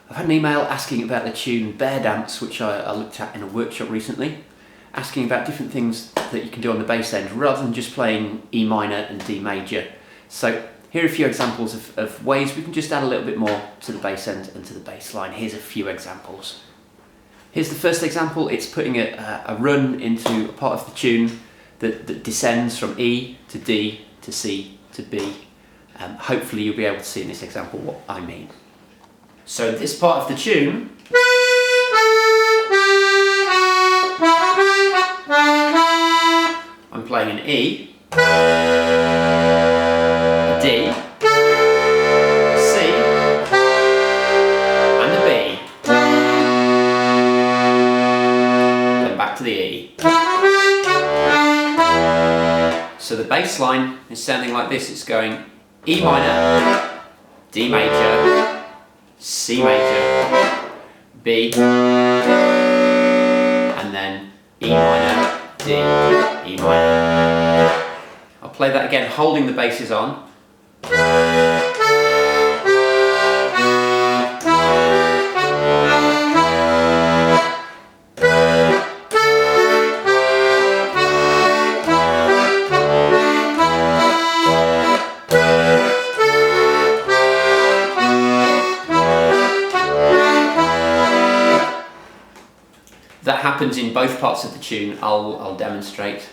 I've had an email asking about the tune Bear Dance, which I looked at in a workshop recently, asking about different things that you can do on the bass end rather than just playing E minor and D major. So here are a few examples of ways we can just add a little bit more to the bass end and to the bass line. Here's a few examples. Here's the first example. It's putting a run into a part of the tune that descends from E to D to C to B. Hopefully you'll be able to see in this example what I mean. So this part of the tune I'm playing an E, a D, a C, and a B. Then back to the E. So the bass line is sounding like this. It's going E minor, D major, C major, B, and then E minor, D, E minor. I'll play that again, holding the basses on. That happens in both parts of the tune. I'll demonstrate.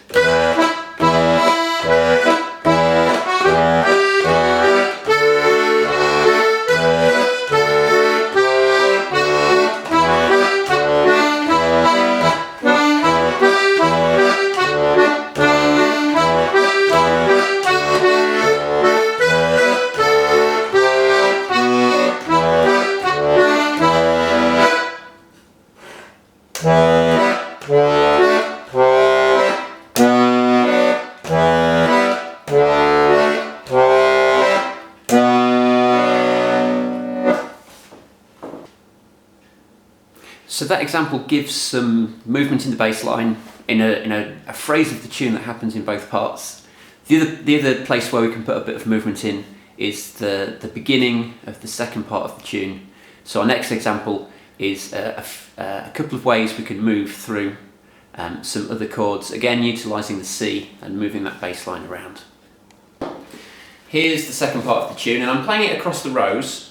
So that example gives some movement in the bass line in a phrase of the tune that happens in both parts. The other place where we can put a bit of movement in is the beginning of the second part of the tune. So our next example is a couple of ways we can move through some other chords, again utilising the C and moving that bass line around. Here's the second part of the tune, and I'm playing it across the rows.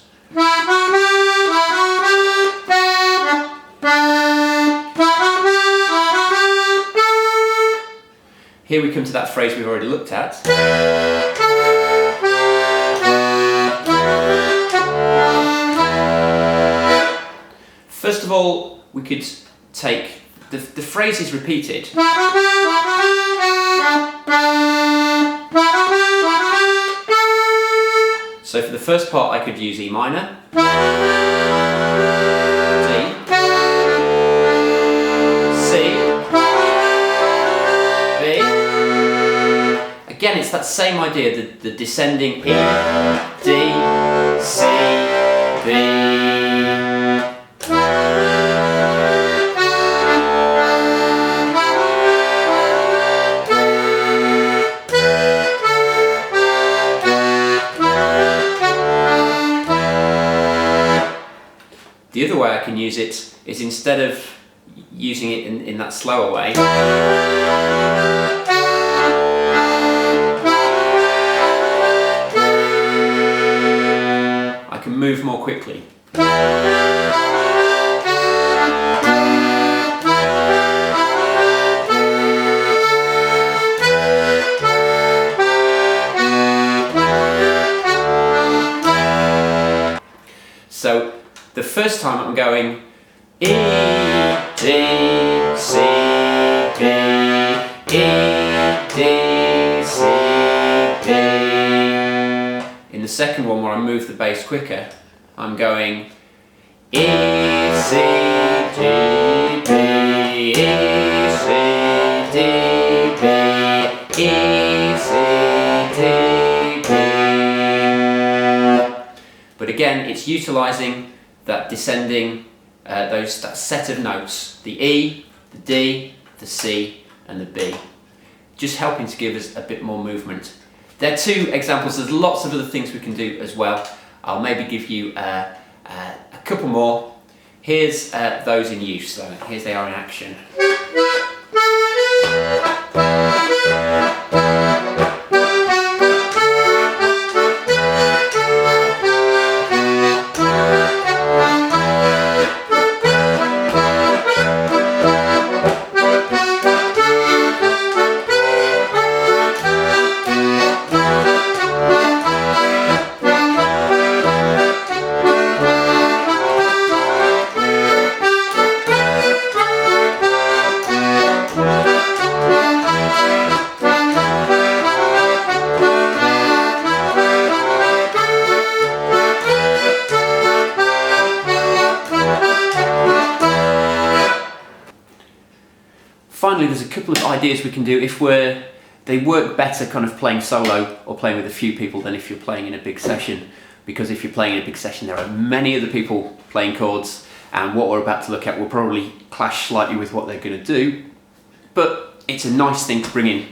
Here we come to that phrase we've already looked at. First of all, we could take the phrase is repeated. So for the first part I could use E minor, D, C, B. Again, it's that same idea, the descending E, D, C, B. The other way I can use it is, instead of using it in that slower way, I can move more quickly. So the first time I'm going E, D, C, B, E, D, C, B. In the second one, where I move the bass quicker, I'm going E, C, D, B, E, C, D, B, E, C, D, B. But again, it's utilising that descending, that set of notes, the E, the D, the C and the B, just helping to give us a bit more movement. There are two examples. There's lots of other things we can do as well. I'll maybe give you a couple more. Here's those in use, so here's they are in action. Finally, there's a couple of ideas we can do if they work better kind of playing solo or playing with a few people than if you're playing in a big session. Because if you're playing in a big session, there are many other people playing chords, and what we're about to look at will probably clash slightly with what they're going to do, but it's a nice thing to bring in.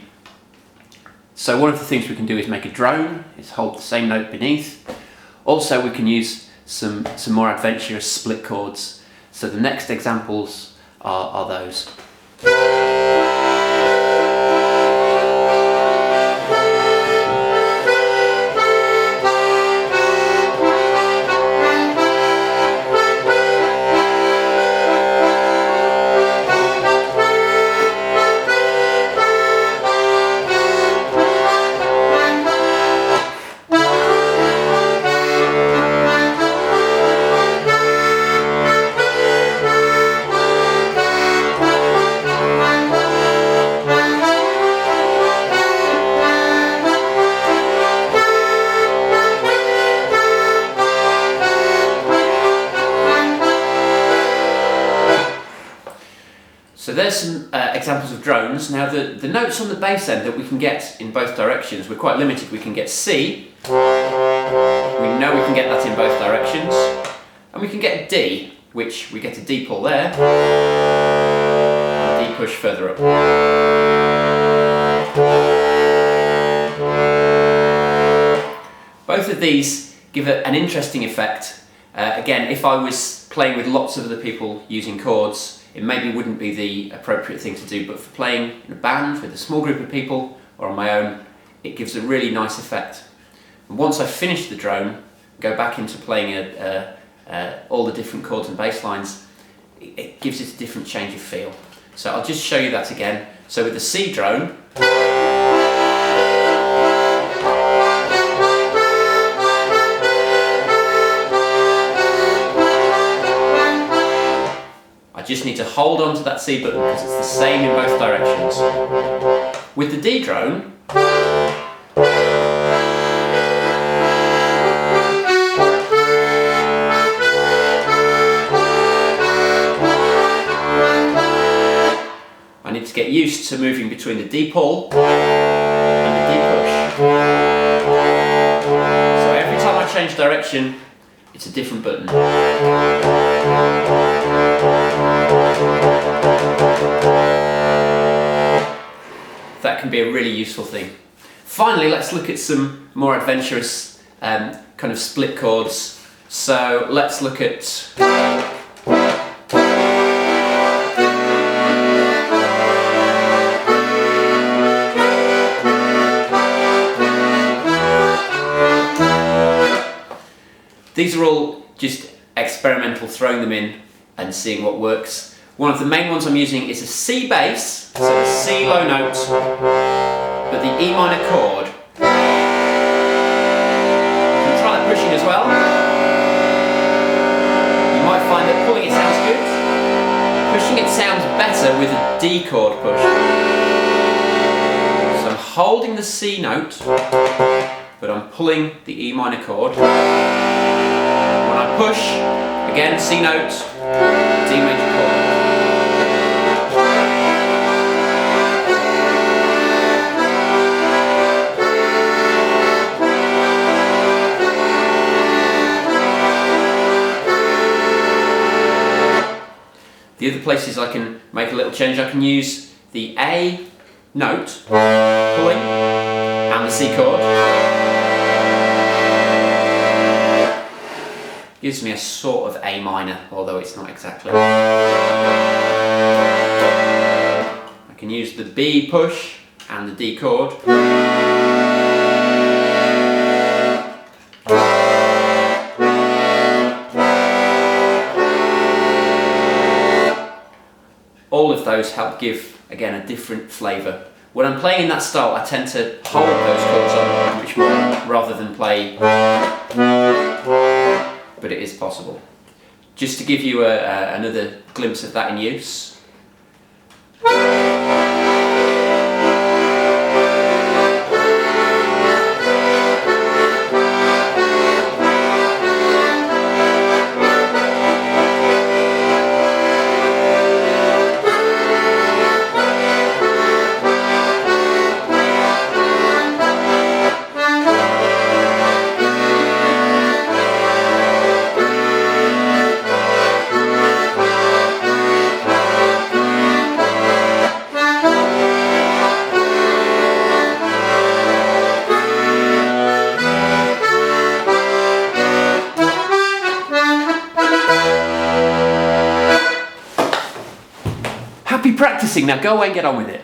So one of the things we can do is make a drone, is hold the same note beneath. Also, we can use some more adventurous split chords. So the next examples are those. So there's some examples of drones. Now the notes on the bass end that we can get in both directions, we're quite limited. We can get C, we know we can get that in both directions, and we can get D, which we get a D pull there, and a D push further up. Both of these give an interesting effect. Again, if I was playing with lots of other people using chords, it maybe wouldn't be the appropriate thing to do, but for playing in a band with a small group of people or on my own, it gives a really nice effect. And once I finish the drone, go back into playing all the different chords and bass lines, it gives it a different change of feel. So I'll just show you that again. So with the C drone, just need to hold on to that C button because it's the same in both directions. With the D drone, I need to get used to moving between the D pull and the D push. So every time I change direction, it's a different button. That can be a really useful thing. Finally, let's look at some more adventurous kind of split chords. So let's look at these are all just experimental, throwing them in and seeing what works. One of the main ones I'm using is a C bass, so a C low note, but the E minor chord. You can try that pushing as well. You might find that pulling it sounds good. Pushing it sounds better with a D chord push. So I'm holding the C note, but I'm pulling the E minor chord. When I push, again C note, D major chord. The other places I can make a little change, I can use the A note, pulling, and the C chord. Gives me a sort of A minor, although it's not exactly. I can use the B push and the D chord. All of those help give, again, a different flavour. When I'm playing in that style, I tend to hold those chords on much more rather than play, but it is possible. Just to give you another glimpse of that in use. Happy practicing, now go away and get on with it.